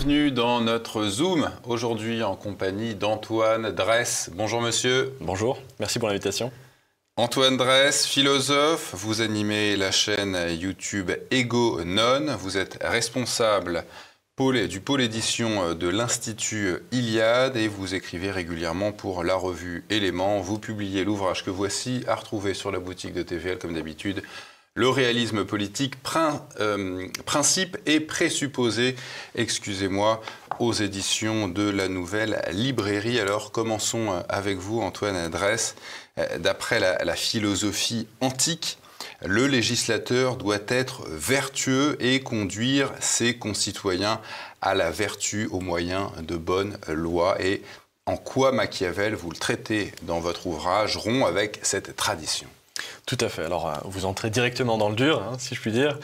Bienvenue dans notre Zoom, aujourd'hui en compagnie d'Antoine Dresse. Bonjour monsieur. Bonjour, merci pour l'invitation. Antoine Dresse, philosophe, vous animez la chaîne YouTube Ego Non, vous êtes responsable du pôle édition de l'Institut Iliade et vous écrivez régulièrement pour la revue Éléments. Vous publiez l'ouvrage que voici à retrouver sur la boutique de TVL comme d'habitude. Le réalisme politique, principe et présupposé, excusez-moi, aux éditions de la Nouvelle Librairie. Alors commençons avec vous, Antoine Dresse. D'après la philosophie antique, le législateur doit être vertueux et conduire ses concitoyens à la vertu au moyen de bonnes lois. Et en quoi Machiavel, vous le traitez dans votre ouvrage, rompt avec cette tradition ? Tout à fait. Alors, vous entrez directement dans le dur, si je puis dire.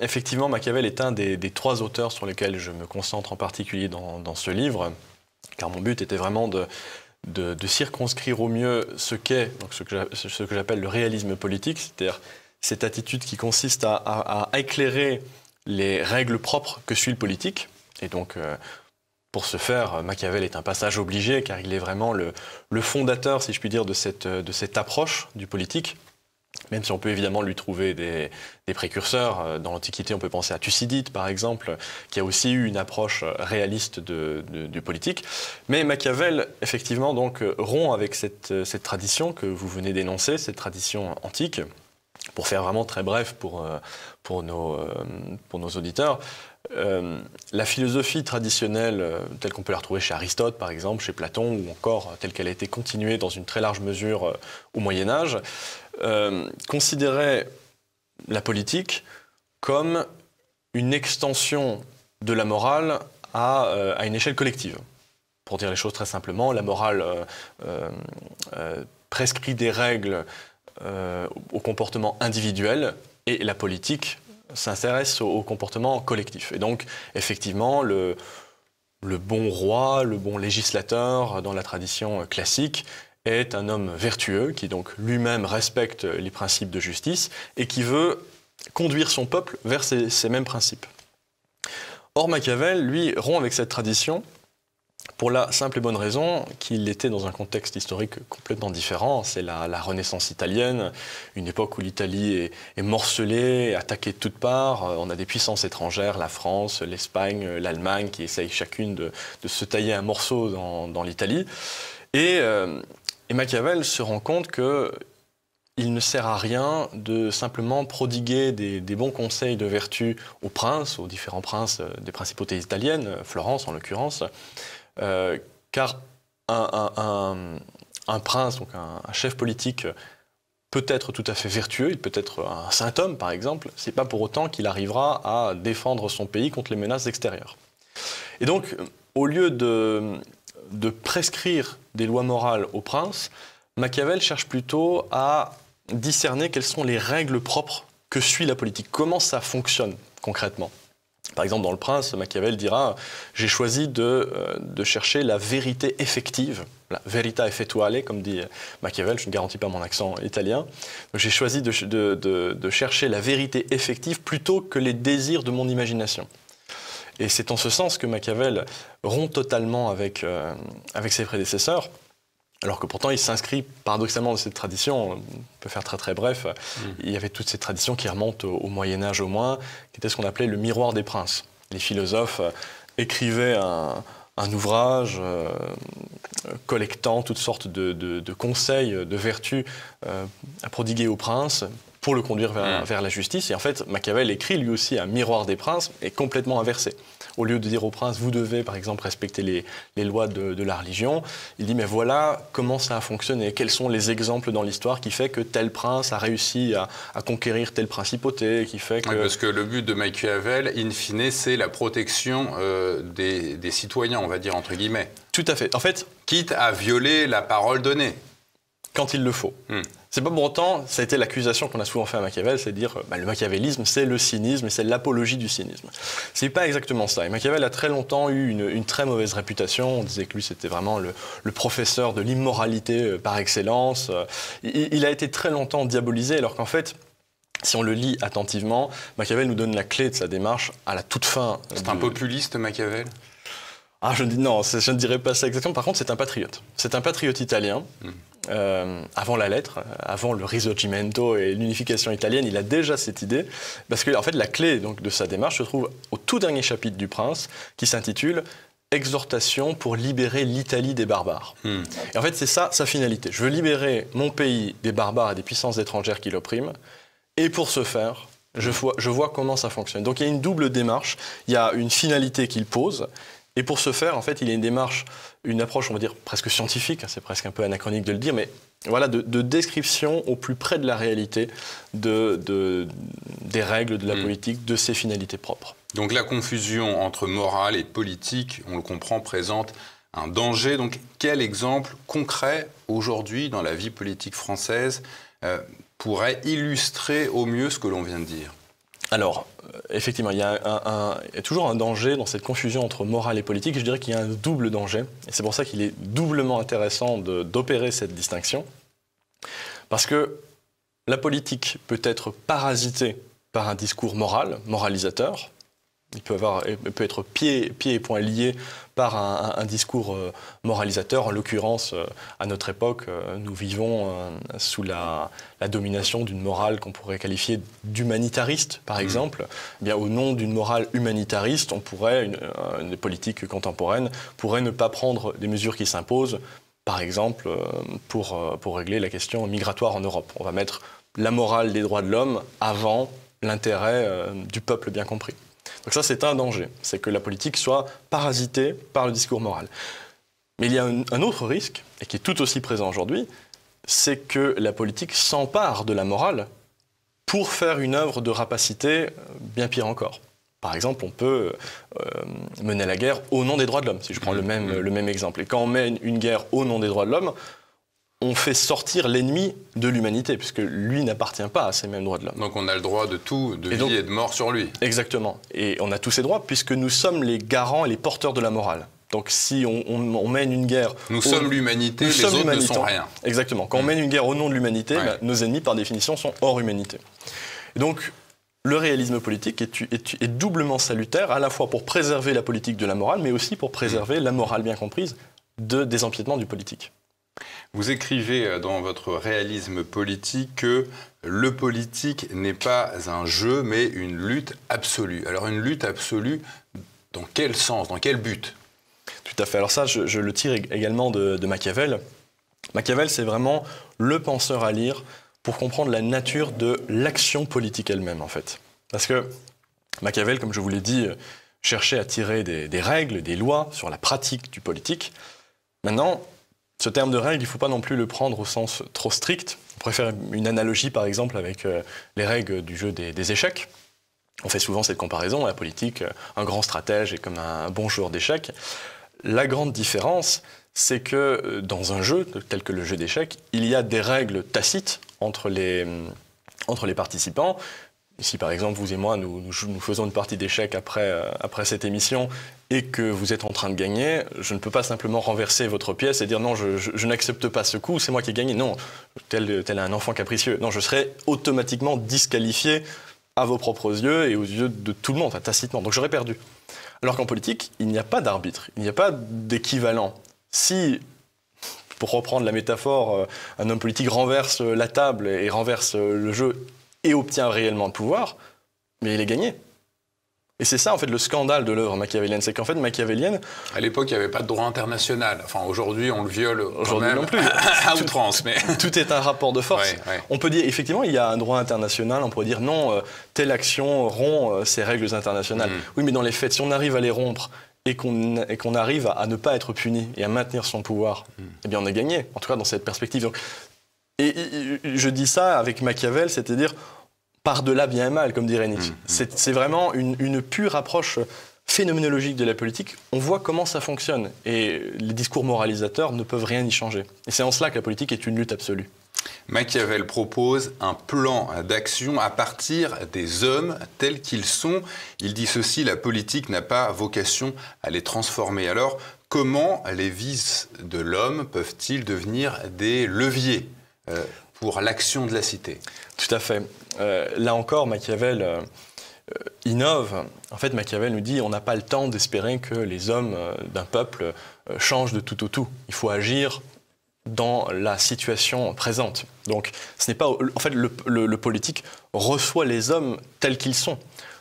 Effectivement, Machiavel est un des trois auteurs sur lesquels je me concentre en particulier dans ce livre, car mon but était vraiment de circonscrire au mieux ce que j'appelle le réalisme politique, c'est-à-dire cette attitude qui consiste à éclairer les règles propres que suit le politique. Et donc, pour ce faire, Machiavel est un passage obligé, car il est vraiment le fondateur, si je puis dire, de cette approche du politique. Même si on peut évidemment lui trouver des précurseurs. Dans l'Antiquité, on peut penser à Thucydide, par exemple, qui a aussi eu une approche réaliste du politique. Mais Machiavel, effectivement, donc, rompt avec cette tradition que vous venez d'énoncer, cette tradition antique. Pour faire vraiment très bref pour nos auditeurs, la philosophie traditionnelle, telle qu'on peut la retrouver chez Aristote, par exemple, chez Platon, ou encore telle qu'elle a été continuée dans une très large mesure au Moyen-Âge, considérait la politique comme une extension de la morale à une échelle collective. Pour dire les choses très simplement, la morale prescrit des règles au comportement individuel et la politique s'intéresse au comportement collectif. Et donc, effectivement, le bon roi, le bon législateur, dans la tradition classique, est un homme vertueux qui donc lui-même respecte les principes de justice et qui veut conduire son peuple vers ces mêmes principes. Or, Machiavel, lui, rompt avec cette tradition pour la simple et bonne raison qu'il était dans un contexte historique complètement différent. C'est la Renaissance italienne, une époque où l'Italie est morcelée, attaquée de toutes parts. On a des puissances étrangères, la France, l'Espagne, l'Allemagne, qui essayent chacune de se tailler un morceau dans l'Italie. Et Machiavel se rend compte qu'il ne sert à rien de simplement prodiguer des bons conseils de vertu aux princes, aux différents princes des principautés italiennes, Florence en l'occurrence, car un prince, donc un chef politique, peut être tout à fait vertueux, il peut être un saint homme par exemple, c'est pas pour autant qu'il arrivera à défendre son pays contre les menaces extérieures. Et donc, au lieu de prescrire des lois morales aux princes, Machiavel cherche plutôt à discerner quelles sont les règles propres que suit la politique, comment ça fonctionne concrètement. Par exemple, dans Le Prince, Machiavel dira « J'ai choisi de chercher la vérité effective », la verita effettuale, comme dit Machiavel, je ne garantis pas mon accent italien. J'ai choisi de chercher la vérité effective plutôt que les désirs de mon imagination. Et c'est en ce sens que Machiavel rompt totalement avec ses prédécesseurs, alors que pourtant il s'inscrit paradoxalement dans cette tradition. On peut faire très très bref. Il y avait toutes ces traditions qui remontent au Moyen-Âge au moins, qui était ce qu'on appelait le miroir des princes. Les philosophes écrivaient un ouvrage collectant toutes sortes de conseils, de vertus à prodiguer aux princes pour le conduire vers la justice. Et en fait, Machiavel écrit lui aussi un miroir des princes, et complètement inversé. Au lieu de dire aux princes, vous devez par exemple respecter les lois de la religion, il dit, mais voilà comment ça a fonctionné, quels sont les exemples dans l'histoire qui fait que tel prince a réussi à conquérir telle principauté, qui fait que... Oui, parce que le but de Machiavel, in fine, c'est la protection des citoyens, on va dire, entre guillemets. Tout à fait. En fait, quitte à violer la parole donnée. Quand il le faut. C'est pas pour autant, ça a été l'accusation qu'on a souvent fait à Machiavel, c'est de dire le machiavélisme, c'est le cynisme et c'est l'apologie du cynisme. C'est pas exactement ça. Et Machiavel a très longtemps eu une très mauvaise réputation. On disait que lui, c'était vraiment le professeur de l'immoralité par excellence. Il a été très longtemps diabolisé, alors qu'en fait, Si on le lit attentivement, Machiavel nous donne la clé de sa démarche à la toute fin. C'est un populiste, Machiavel? Ah, je ne dirais pas ça exactement. Par contre, c'est un patriote. C'est un patriote italien. Avant la lettre, avant le Risorgimento et l'unification italienne, il a déjà cette idée. Parce que, en fait, la clé donc, de sa démarche se trouve au tout dernier chapitre du Prince, qui s'intitule Exhortation pour libérer l'Italie des barbares. Et en fait, c'est ça sa finalité. Je veux libérer mon pays des barbares et des puissances étrangères qui l'oppriment. Et pour ce faire, je vois comment ça fonctionne. Donc il y a une double démarche, il y a une finalité qu'il pose, et pour ce faire, en fait, il y a une démarche, une approche, on va dire, presque scientifique, c'est presque un peu anachronique de le dire, mais voilà, de description au plus près de la réalité des règles de la politique, de ses finalités propres. Donc la confusion entre morale et politique, on le comprend, présente un danger. Donc quel exemple concret, aujourd'hui, dans la vie politique française, pourrait illustrer au mieux ce que l'on vient de dire? Alors, effectivement, il y a toujours un danger dans cette confusion entre morale et politique. Je dirais qu'il y a un double danger. Et c'est pour ça qu'il est doublement intéressant d'opérer cette distinction. Parce que la politique peut être parasitée par un discours moral, moralisateur. Il peut être pieds et poings liés par un discours moralisateur. En l'occurrence, à notre époque, nous vivons sous la domination d'une morale qu'on pourrait qualifier d'humanitariste, par exemple. Eh bien, au nom d'une morale humanitariste, une politique contemporaine pourrait ne pas prendre des mesures qui s'imposent, par exemple, pour régler la question migratoire en Europe. On va mettre la morale des droits de l'homme avant l'intérêt du peuple bien compris. Donc ça, c'est un danger, c'est que la politique soit parasitée par le discours moral. Mais il y a un autre risque, et qui est tout aussi présent aujourd'hui, c'est que la politique s'empare de la morale pour faire une œuvre de rapacité bien pire encore. Par exemple, on peut mener la guerre au nom des droits de l'homme, si je prends le même exemple. Et quand on mène une guerre au nom des droits de l'homme, on fait sortir l'ennemi de l'humanité, puisque lui n'appartient pas à ces mêmes droits de l'homme. Donc on a le droit de tout, de vie et de mort sur lui. Exactement. Et on a tous ces droits, puisque nous sommes les garants et les porteurs de la morale. Donc si on mène une guerre... Nous sommes l'humanité, les autres ne sont rien. Exactement. Quand on mène une guerre au nom de l'humanité, nos ennemis, par définition, sont hors humanité. Et donc, le réalisme politique est doublement salutaire, à la fois pour préserver la politique de la morale, mais aussi pour préserver la morale bien comprise des empiétements du politique. Vous écrivez dans votre réalisme politique que le politique n'est pas un jeu, mais une lutte absolue. Alors une lutte absolue, dans quel sens, dans quel but? Tout à fait. Alors ça, je le tire également de Machiavel. Machiavel, c'est vraiment le penseur à lire pour comprendre la nature de l'action politique elle-même, en fait. Parce que Machiavel, comme je vous l'ai dit, cherchait à tirer des règles, des lois sur la pratique du politique. Maintenant, ce terme de règle, il ne faut pas non plus le prendre au sens trop strict. On pourrait faire une analogie, par exemple, avec les règles du jeu des échecs. On fait souvent cette comparaison. La politique, un grand stratège est comme un bon joueur d'échecs. La grande différence, c'est que dans un jeu, tel que le jeu d'échecs, il y a des règles tacites entre les participants. Si par exemple vous et moi nous faisons une partie d'échecs après cette émission et que vous êtes en train de gagner, je ne peux pas simplement renverser votre pièce et dire non, je n'accepte pas ce coup, c'est moi qui ai gagné. Non, tel un enfant capricieux. Non, je serai automatiquement disqualifié à vos propres yeux et aux yeux de tout le monde, enfin, tacitement. Donc j'aurais perdu. Alors qu'en politique, il n'y a pas d'arbitre, il n'y a pas d'équivalent. Si, pour reprendre la métaphore, un homme politique renverse la table et renverse le jeu et obtient réellement le pouvoir, mais il est gagné. Et c'est ça, en fait, le scandale de l'œuvre machiavélienne. C'est qu'en fait, machiavélienne... À l'époque, il n'y avait pas de droit international. Enfin, aujourd'hui, on le viole quand même non plus. à outrance. Mais... Tout est un rapport de force. Ouais. On peut dire, effectivement, il y a un droit international. On pourrait dire, non, telle action rompt ces règles internationales. Oui, mais dans les faits, si on arrive à les rompre et qu'on arrive à ne pas être puni et à maintenir son pouvoir, eh bien, on a gagné. En tout cas, dans cette perspective. Donc, et je dis ça avec Machiavel, c'est-à-dire par-delà bien et mal, comme dirait Nietzsche. C'est vraiment une pure approche phénoménologique de la politique. On voit comment ça fonctionne. Et les discours moralisateurs ne peuvent rien y changer. Et c'est en cela que la politique est une lutte absolue. Machiavel propose un plan d'action à partir des hommes tels qu'ils sont. Il dit ceci, la politique n'a pas vocation à les transformer. Alors, comment les vices de l'homme peuvent-ils devenir des leviers pour l'action de la cité. Tout à fait. Là encore, Machiavel innove. En fait, Machiavel nous dit on n'a pas le temps d'espérer que les hommes d'un peuple changent de tout au tout. Il faut agir dans la situation présente. Donc, ce n'est pas... En fait, le politique reçoit les hommes tels qu'ils sont.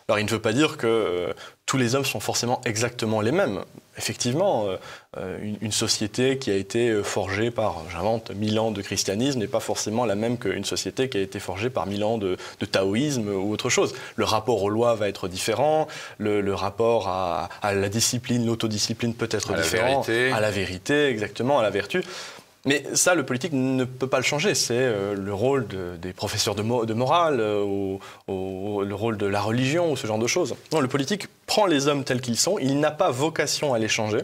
Alors, il ne veut pas dire que tous les hommes sont forcément exactement les mêmes. Effectivement, une société qui a été forgée par, j'invente, 1000 ans de christianisme n'est pas forcément la même qu'une société qui a été forgée par 1000 ans de taoïsme ou autre chose. Le rapport aux lois va être différent, le rapport à la discipline, l'autodiscipline peut être différent. À la vérité, exactement, à la vertu. Mais ça, le politique ne peut pas le changer. C'est le rôle des professeurs de morale, le rôle de la religion, ou ce genre de choses. Non, le politique prend les hommes tels qu'ils sont. Il n'a pas vocation à les changer.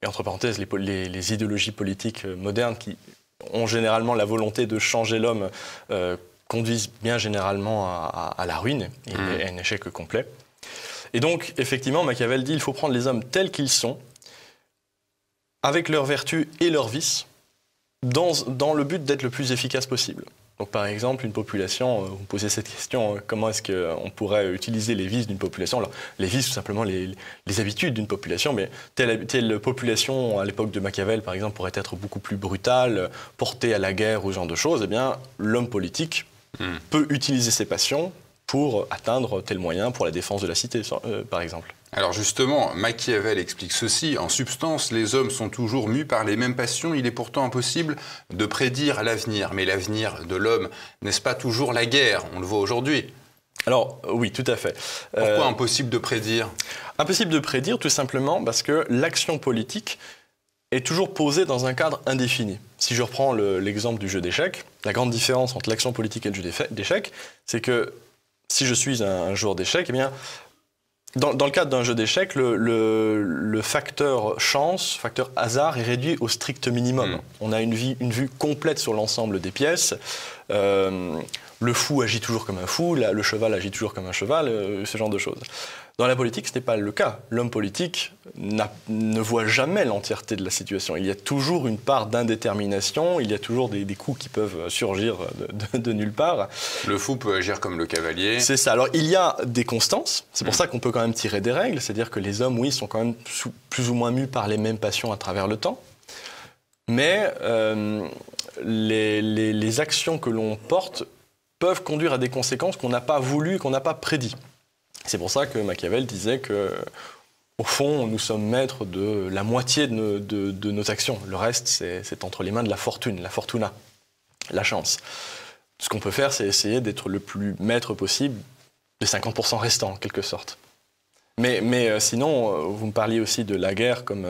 Et entre parenthèses, les idéologies politiques modernes qui ont généralement la volonté de changer l'homme conduisent bien généralement à la ruine et à un échec complet. Et donc, effectivement, Machiavel dit qu'il faut prendre les hommes tels qu'ils sont, avec leurs vertus et leurs vices, dans le but d'être le plus efficace possible. Donc par exemple, une population, vous posez cette question, comment est-ce qu'on pourrait utiliser les vices d'une population? Alors, les vices, tout simplement les habitudes d'une population, mais telle population, à l'époque de Machiavel, par exemple, pourrait être beaucoup plus brutale, portée à la guerre ou ce genre de choses. Eh bien, l'homme politique peut utiliser ses passions pour atteindre tel moyen pour la défense de la cité, par exemple. Alors justement, Machiavel explique ceci. En substance, les hommes sont toujours mus par les mêmes passions. Il est pourtant impossible de prédire l'avenir. Mais l'avenir de l'homme, n'est-ce pas toujours la guerre? On le voit aujourd'hui. Alors, oui, tout à fait. Pourquoi impossible de prédire? Impossible de prédire, tout simplement parce que l'action politique est toujours posée dans un cadre indéfini. Si je reprends l'exemple du jeu d'échecs, la grande différence entre l'action politique et le jeu d'échecs, c'est que si je suis un joueur d'échecs, eh bien, dans le cadre d'un jeu d'échecs, le facteur chance, facteur hasard est réduit au strict minimum. On a une vue complète sur l'ensemble des pièces. Le fou agit toujours comme un fou, le cheval agit toujours comme un cheval, ce genre de choses. Dans la politique, ce n'est pas le cas. L'homme politique ne voit jamais l'entièreté de la situation. Il y a toujours une part d'indétermination, il y a toujours des coups qui peuvent surgir de nulle part. Le fou peut agir comme le cavalier. C'est ça. Alors, il y a des constances. C'est pour ça qu'on peut quand même tirer des règles. C'est-à-dire que les hommes, oui, sont quand même plus ou moins mus par les mêmes passions à travers le temps. Mais les actions que l'on porte peuvent conduire à des conséquences qu'on n'a pas voulu, qu'on n'a pas prédit. C'est pour ça que Machiavel disait que, au fond, nous sommes maîtres de la moitié de nos actions. Le reste, c'est entre les mains de la fortune, la fortuna, la chance. Ce qu'on peut faire, c'est essayer d'être le plus maître possible des 50% restants, en quelque sorte. Mais sinon, vous me parliez aussi de la guerre comme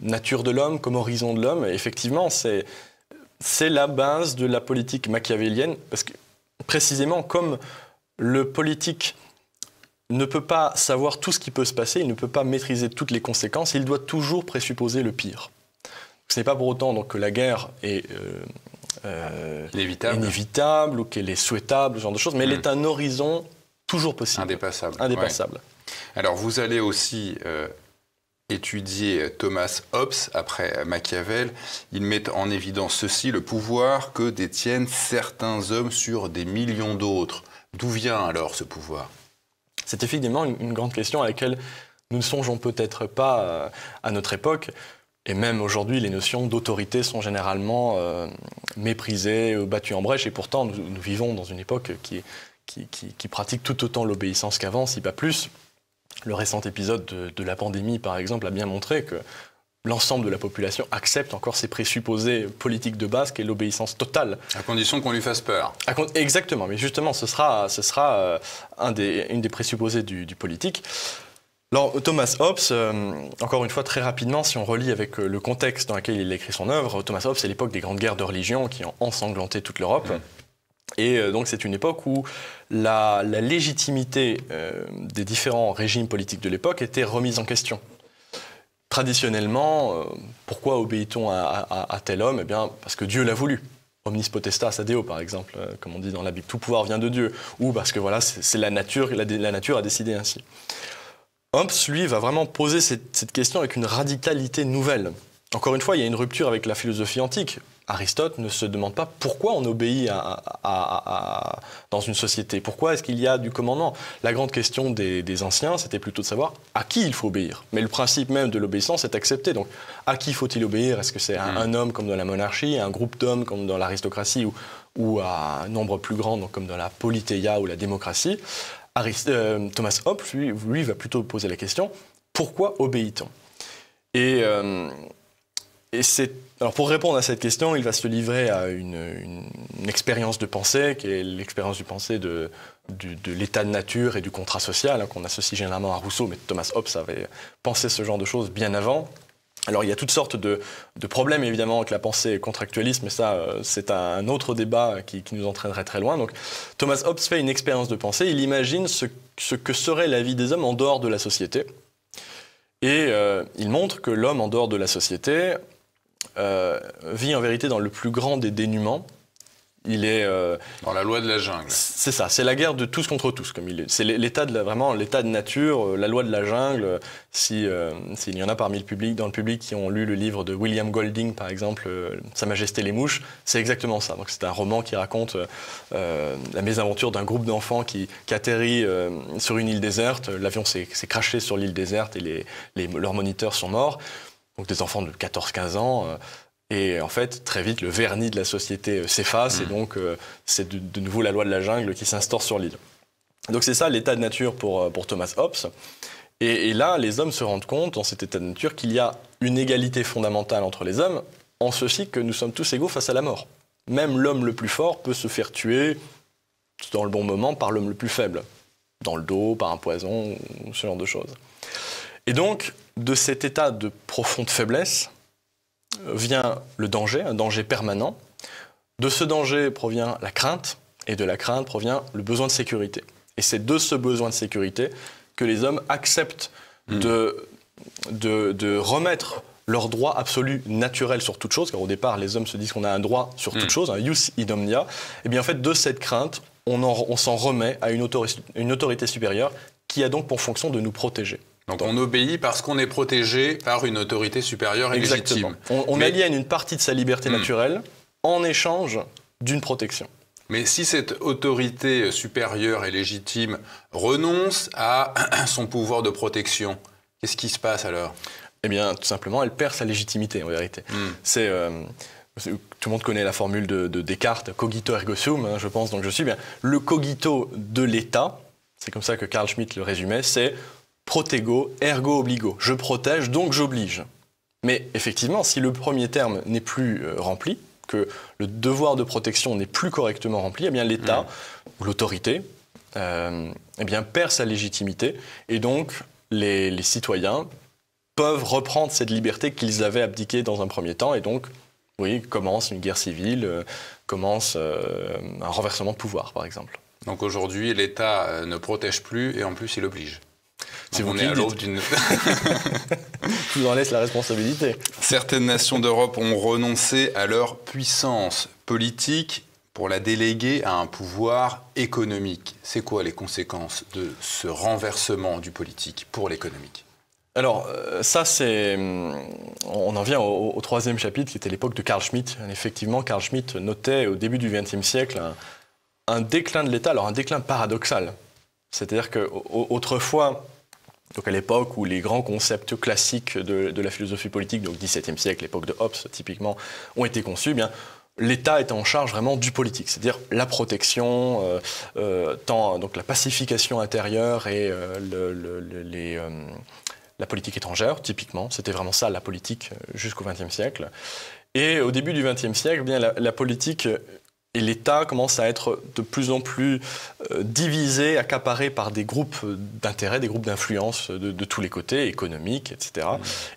nature de l'homme, comme horizon de l'homme. Effectivement, c'est la base de la politique machiavélienne, parce que précisément comme le politique ne peut pas savoir tout ce qui peut se passer, il ne peut pas maîtriser toutes les conséquences, il doit toujours présupposer le pire. Ce n'est pas pour autant donc, que la guerre est inévitable ou qu'elle est souhaitable, ce genre de choses, mais elle est un horizon toujours possible. Indépassable. Indépassable. Ouais. Alors vous allez aussi étudier Thomas Hobbes après Machiavel. Il met en évidence ceci, le pouvoir que détiennent certains hommes sur des millions d'autres. D'où vient alors ce pouvoir? C'est effectivement une grande question à laquelle nous ne songeons peut-être pas à notre époque. Et même aujourd'hui, les notions d'autorité sont généralement méprisées, battues en brèche. Et pourtant, nous vivons dans une époque qui pratique tout autant l'obéissance qu'avant, si pas plus. Le récent épisode de la pandémie, par exemple, a bien montré que l'ensemble de la population accepte encore ces présupposés politiques de base, qui est l'obéissance totale. À condition qu'on lui fasse peur. Exactement, mais justement, ce sera une des présupposés du politique. Alors, Thomas Hobbes, encore une fois, très rapidement, si on relie avec le contexte dans lequel il a écrit son œuvre, Thomas Hobbes, c'est l'époque des grandes guerres de religion qui ont ensanglanté toute l'Europe. Et donc c'est une époque où la légitimité des différents régimes politiques de l'époque était remise en question. Traditionnellement, pourquoi obéit-on à tel homme? Eh bien, parce que Dieu l'a voulu. Omnis potestas ad Deo, par exemple, comme on dit dans la Bible. Tout pouvoir vient de Dieu. Ou parce que voilà, c'est la nature, la nature a décidé ainsi. Hobbes, lui, va vraiment poser cette question avec une radicalité nouvelle. encore une fois, il y a une rupture avec la philosophie antique. Aristote ne se demande pas pourquoi on obéit dans une société. Pourquoi est-ce qu'il y a du commandement? La grande question des anciens, c'était plutôt de savoir à qui il faut obéir. Mais le principe même de l'obéissance est accepté. Donc, à qui faut-il obéir? Est-ce que c'est un homme comme dans la monarchie, un groupe d'hommes comme dans l'aristocratie, ou à un nombre plus grand, donc comme dans la politeia ou la démocratie? Thomas Hobbes, lui, va plutôt poser la question, pourquoi obéit-on? Et alors pour répondre à cette question, il va se livrer à une expérience de pensée, qui est l'expérience du pensée de l'état de nature et du contrat social, hein, qu'on associe généralement à Rousseau, mais Thomas Hobbes avait pensé ce genre de choses bien avant. Alors il y a toutes sortes de problèmes évidemment avec la pensée contractualiste, mais ça c'est un autre débat qui nous entraînerait très loin. Donc Thomas Hobbes fait une expérience de pensée, il imagine ce que serait la vie des hommes en dehors de la société. Et il montre que l'homme en dehors de la société vit en vérité dans le plus grand des dénuements. Il est dans la loi de la jungle. C'est ça, c'est la guerre de tous contre tous, comme il est. C'est vraiment l'état de nature, la loi de la jungle. S'il y en a parmi dans le public qui ont lu le livre de William Golding, par exemple, Sa Majesté les mouches, c'est exactement ça. Donc c'est un roman qui raconte la mésaventure d'un groupe d'enfants qui atterrit sur une île déserte. L'avion s'est crashé sur l'île déserte et leurs moniteurs sont morts. Donc des enfants de 14-15 ans. Et en fait, très vite, le vernis de la société s'efface et donc c'est de nouveau la loi de la jungle qui s'instaure sur l'île. Donc c'est ça l'état de nature pour Thomas Hobbes. Et là, les hommes se rendent compte, dans cet état de nature, qu'il y a une égalité fondamentale entre les hommes, en ceci que nous sommes tous égaux face à la mort. Même l'homme le plus fort peut se faire tuer dans le bon moment par l'homme le plus faible, dans le dos, par un poison, ou ce genre de choses. Et donc, de cet état de profonde faiblesse, vient le danger, un danger permanent. De ce danger provient la crainte, et de la crainte provient le besoin de sécurité. Et c'est de ce besoin de sécurité que les hommes acceptent de remettre leur droit absolu naturel sur toute chose, car au départ, les hommes se disent qu'on a un droit sur toute chose, un jus in omnia. Et bien en fait, de cette crainte, on s'en remet à une autorité supérieure qui a donc pour fonction de nous protéger. Donc on obéit parce qu'on est protégé par une autorité supérieure et Exactement. légitime. On aliène une partie de sa liberté naturelle en échange d'une protection. Mais si cette autorité supérieure et légitime renonce à son pouvoir de protection, qu'est-ce qui se passe alors? Eh bien, tout simplement, elle perd sa légitimité, en vérité. Tout le monde connaît la formule de Descartes, cogito ergo sum, hein, je pense, donc je suis bien. Le cogito de l'État, c'est comme ça que Carl Schmitt le résumait, c'est protego ergo obligo. Je protège, donc j'oblige. Mais effectivement, si le premier terme n'est plus rempli, que le devoir de protection n'est plus correctement rempli, eh bien l'État ou l'autorité eh bien perd sa légitimité et donc les citoyens peuvent reprendre cette liberté qu'ils avaient abdiquée dans un premier temps et donc oui, commence une guerre civile, commence un renversement de pouvoir par exemple. Donc aujourd'hui, l'État ne protège plus et en plus il oblige. C'est vous qui le dites. Je vous en laisse la responsabilité. Certaines nations d'Europe ont renoncé à leur puissance politique pour la déléguer à un pouvoir économique. C'est quoi les conséquences de ce renversement du politique pour l'économique? Alors, ça, on en vient au troisième chapitre, qui était l'époque de Carl Schmitt. Effectivement, Carl Schmitt notait au début du XXe siècle un déclin de l'État, alors un déclin paradoxal. C'est-à-dire qu'autrefois, donc à l'époque où les grands concepts classiques de la philosophie politique, donc XVIIe siècle, l'époque de Hobbes typiquement, ont été conçus, eh bien, l'État était en charge vraiment du politique, c'est-à-dire la protection, donc la pacification intérieure et la politique étrangère, typiquement. C'était vraiment ça, la politique, jusqu'au XXe siècle. Et au début du XXe siècle, eh bien, la politique et l'État commence à être de plus en plus divisé, accaparé par des groupes d'intérêt, des groupes d'influence de tous les côtés, économiques, etc.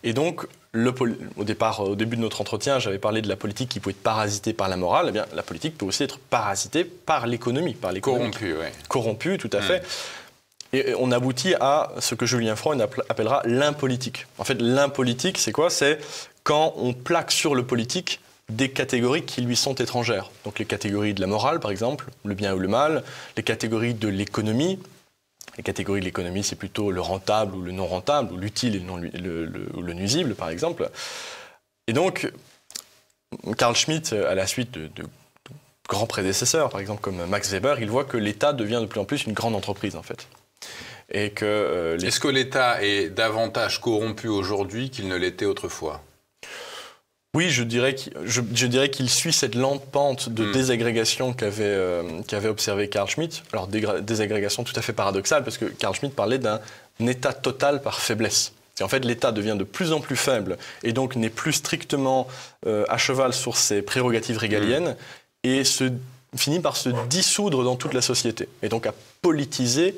Et donc, au début de notre entretien, j'avais parlé de la politique qui pouvait être parasitée par la morale. Eh bien, la politique peut aussi être parasitée par l'économie, corrompue, oui. Corrompue, tout à fait. Et on aboutit à ce que Julien Freund appellera l'impolitique. En fait, l'impolitique, c'est quoi? C'est quand on plaque sur le politique des catégories qui lui sont étrangères. Donc les catégories de la morale, par exemple, le bien ou le mal, les catégories de l'économie. Les catégories de l'économie, c'est plutôt le rentable ou le non rentable, ou l'utile et le nuisible, par exemple. Et donc, Carl Schmitt, à la suite de grands prédécesseurs, par exemple comme Max Weber, il voit que l'État devient de plus en plus une grande entreprise, en fait. Et que Est-ce que l'État est davantage corrompu aujourd'hui qu'il ne l'était autrefois ? Oui, je dirais qu'il suit cette lente pente de désagrégation qu'avait observé Carl Schmitt. Alors, désagrégation tout à fait paradoxale, parce que Carl Schmitt parlait d'un état total par faiblesse. Et en fait, l'État devient de plus en plus faible, et donc n'est plus strictement à cheval sur ses prérogatives régaliennes, et finit par se dissoudre dans toute la société, et donc à politiser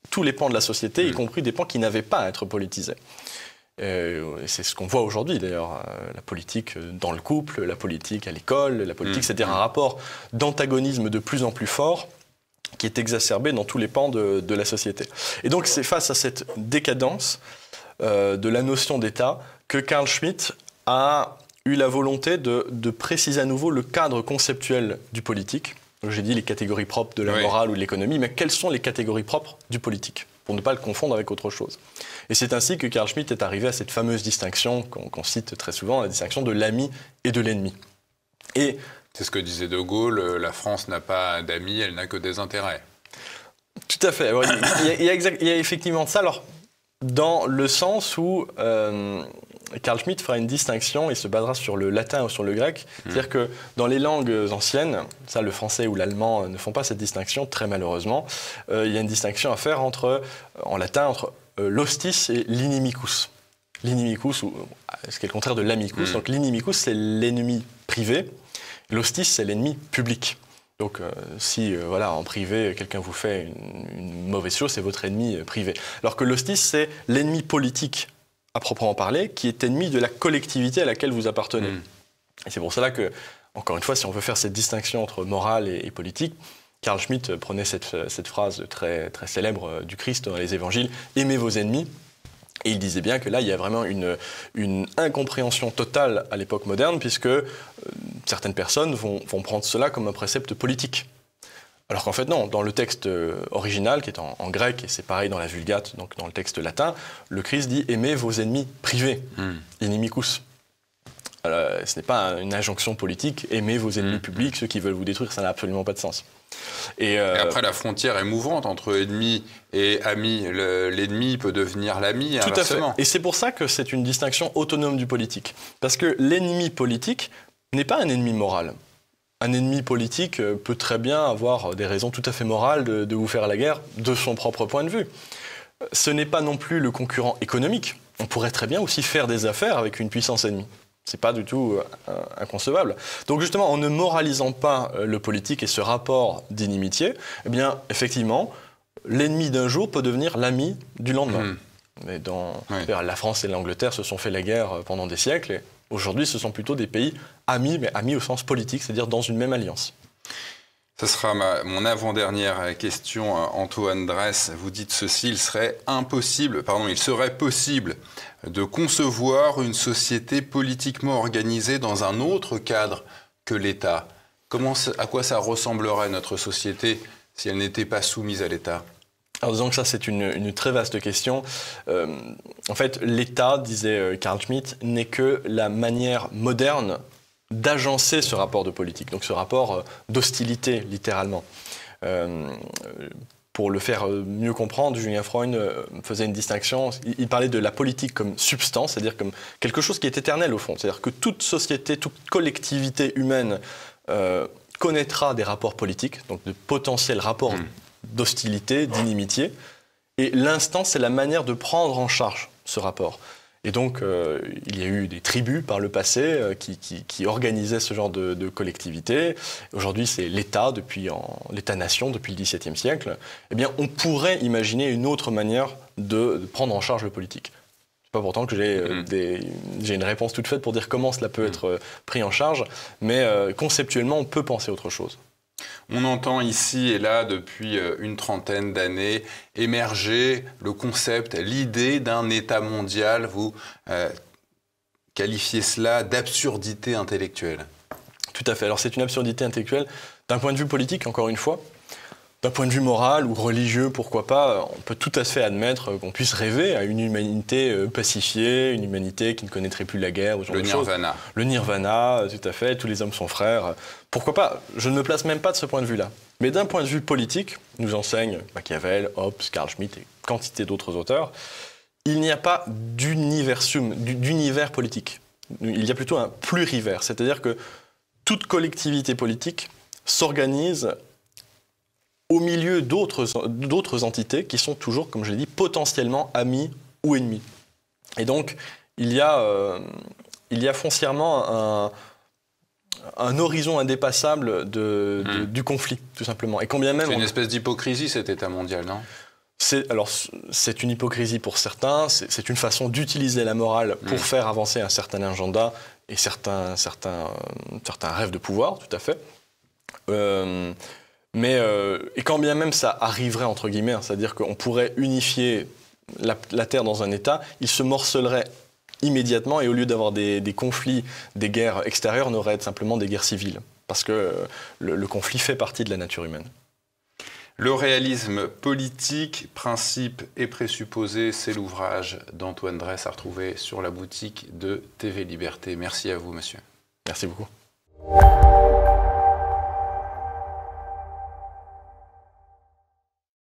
tous les pans de la société, y compris des pans qui n'avaient pas à être politisés. C'est ce qu'on voit aujourd'hui d'ailleurs, la politique dans le couple, la politique à l'école, la politique, c'est-à-dire un rapport d'antagonisme de plus en plus fort qui est exacerbé dans tous les pans de la société. Et donc c'est face à cette décadence de la notion d'État que Carl Schmitt a eu la volonté de préciser à nouveau le cadre conceptuel du politique. J'ai dit les catégories propres de la morale ou de l'économie, mais quelles sont les catégories propres du politique, pour ne pas le confondre avec autre chose. Et c'est ainsi que Carl Schmitt est arrivé à cette fameuse distinction qu'on cite très souvent, la distinction de l'ami et de l'ennemi. Et c'est ce que disait De Gaulle, la France n'a pas d'amis, elle n'a que des intérêts. Tout à fait. Alors, il y a effectivement ça, alors, dans le sens où Carl Schmitt fera une distinction et se basera sur le latin ou sur le grec. C'est-à-dire que dans les langues anciennes, ça, le français ou l'allemand ne font pas cette distinction, très malheureusement. Il y a une distinction à faire en latin entre l'hostis et l'inimicus. L'inimicus, ce qui est le contraire de l'amicus. Donc l'inimicus, c'est l'ennemi privé. L'hostis, c'est l'ennemi public. Donc si en privé, quelqu'un vous fait une mauvaise chose, c'est votre ennemi privé. Alors que l'hostis, c'est l'ennemi politique à proprement parler, qui est ennemi de la collectivité à laquelle vous appartenez. Et c'est pour cela que, encore une fois, si on veut faire cette distinction entre morale et politique, Carl Schmitt prenait cette phrase très, très célèbre du Christ dans les évangiles, « Aimez vos ennemis ». Et il disait bien que là, il y a vraiment une incompréhension totale à l'époque moderne, puisque certaines personnes vont prendre cela comme un précepte politique. Alors qu'en fait, non, dans le texte original, qui est en grec, et c'est pareil dans la Vulgate, donc dans le texte latin, le Christ dit « Aimez vos ennemis privés », inimicus. Alors, ce n'est pas une injonction politique, aimez vos ennemis publics, ceux qui veulent vous détruire, ça n'a absolument pas de sens. Et après, la frontière est mouvante entre ennemi et ami. L'ennemi peut devenir l'ami, tout à fait. Et c'est pour ça que c'est une distinction autonome du politique. Parce que l'ennemi politique n'est pas un ennemi moral. Un ennemi politique peut très bien avoir des raisons tout à fait morales de vous faire la guerre de son propre point de vue. Ce n'est pas non plus le concurrent économique. On pourrait très bien aussi faire des affaires avec une puissance ennemie. C'est pas du tout inconcevable. Donc justement, en ne moralisant pas le politique et ce rapport d'inimitié, eh bien, effectivement, l'ennemi d'un jour peut devenir l'ami du lendemain. Mais la France et l'Angleterre se sont fait la guerre pendant des siècles, et aujourd'hui, ce sont plutôt des pays amis, mais amis au sens politique, c'est-à-dire dans une même alliance. Ce sera mon avant-dernière question, Antoine Dresse. Vous dites ceci, il serait possible de concevoir une société politiquement organisée dans un autre cadre que l'État. À quoi ça ressemblerait notre société si elle n'était pas soumise à l'État ? Alors disons que ça, c'est une très vaste question. En fait, l'État, disait Carl Schmitt, n'est que la manière moderne d'agencer ce rapport de politique, donc ce rapport d'hostilité, littéralement. Pour le faire mieux comprendre, Julien Freund faisait une distinction. Il parlait de la politique comme substance, c'est-à-dire comme quelque chose qui est éternel au fond. C'est-à-dire que toute société, toute collectivité humaine connaîtra des rapports politiques, donc de potentiels rapports d'hostilité, d'inimitié. Et l'instant, c'est la manière de prendre en charge ce rapport. Et donc, il y a eu des tribus par le passé qui organisaient ce genre de collectivité. Aujourd'hui, c'est l'État, l'État-nation depuis le XVIIe siècle. Eh bien, on pourrait imaginer une autre manière de prendre en charge le politique. C'est pas pourtant que j'ai une réponse toute faite pour dire comment cela peut être pris en charge, mais conceptuellement, on peut penser autre chose. On entend ici et là, depuis une trentaine d'années, émerger le concept, l'idée d'un État mondial. Vous qualifiez cela d'absurdité intellectuelle. Tout à fait. Alors c'est une absurdité intellectuelle d'un point de vue politique, encore une fois, D'un point de vue moral ou religieux, pourquoi pas, on peut tout à fait admettre qu'on puisse rêver à une humanité pacifiée, une humanité qui ne connaîtrait plus la guerre. Ou ce genre de choses. Le nirvana, tout à fait, tous les hommes sont frères. Pourquoi pas? Je ne me place même pas de ce point de vue-là. Mais d'un point de vue politique, nous enseignent Machiavel, Hobbes, Carl Schmitt et quantité d'autres auteurs, il n'y a pas d'univers politique. Il y a plutôt un plurivers, c'est-à-dire que toute collectivité politique s'organise au milieu d'autres entités qui sont toujours, comme je l'ai dit, potentiellement amis ou ennemis. Et donc, il y a foncièrement un horizon indépassable du conflit, tout simplement. Et combien même... C'est une espèce d'hypocrisie, cet État mondial, non ? C'est une hypocrisie pour certains, c'est une façon d'utiliser la morale pour faire avancer un certain agenda et certains rêves de pouvoir, tout à fait. Et quand bien même ça arriverait, entre guillemets, c'est-à-dire qu'on pourrait unifier la Terre dans un État, il se morcellerait immédiatement et au lieu d'avoir des conflits, des guerres extérieures, on aurait simplement des guerres civiles. Parce que le conflit fait partie de la nature humaine. Le réalisme politique, principes et présupposés, c'est l'ouvrage d'Antoine Dresse à retrouver sur la boutique de TV Liberté. Merci à vous, monsieur. Merci beaucoup.